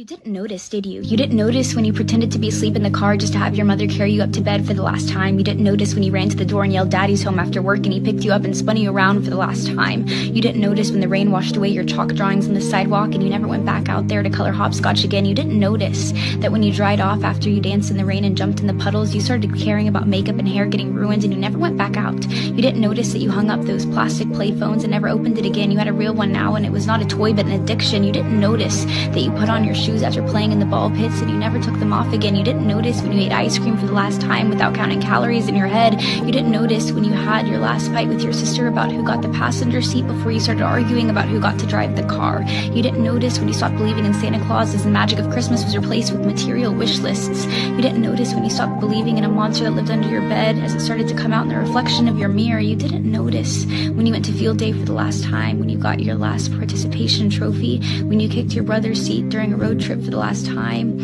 You didn't notice, did you? You didn't notice when you pretended to be asleep in the car just to have your mother carry you up to bed for the last time. You didn't notice when you ran to the door and yelled "Daddy's home" after work and he picked you up and spun you around for the last time. You didn't notice when the rain washed away your chalk drawings on the sidewalk and you never went back out there to color hopscotch again. You didn't notice that when you dried off after you danced in the rain and jumped in the puddles, you started caring about makeup and hair getting ruined and you never went back out. You didn't notice that you hung up those plastic play phones and never opened it again. You had a real one now and it was not a toy but an addiction. You didn't notice that you put on your shoes after playing in the ball pits and you never took them off again. You didn't notice when you ate ice cream for the last time without counting calories in your head. You didn't notice when you had your last fight with your sister about who got the passenger seat before you started arguing about who got to drive the car. You didn't notice when you stopped believing in Santa Claus as the magic of Christmas was replaced with material wish lists. You didn't notice when you stopped believing in a monster that lived under your bed as it started to come out in the reflection of your mirror. You didn't notice when you went to field day for the last time, when you got your last participation trophy, when you kicked your brother's seat during a road trip for the last time,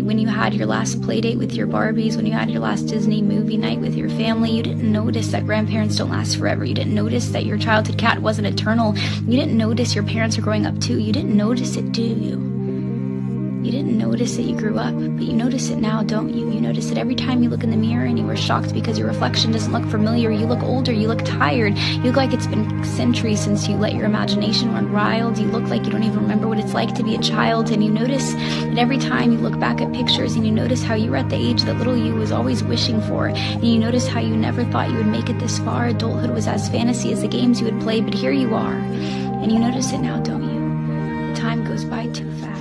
when you had your last play date with your Barbies, when you had your last Disney movie night with your family. You didn't notice that grandparents don't last forever. You didn't notice that your childhood cat wasn't eternal. You didn't notice your parents are growing up too. You didn't notice it, do you? You didn't notice that you grew up, but you notice it now, don't you? You notice it every time you look in the mirror and you were shocked because your reflection doesn't look familiar. You look older, you look tired, you look like it's been centuries since you let your imagination run wild. You look like you don't even remember what it's like to be a child, and you notice that every time you look back at pictures and you notice how you were at the age that little you was always wishing for, and you notice how you never thought you would make it this far. Adulthood was as fantasy as the games you would play, but here you are, and you notice it now, don't you? The time goes by too fast.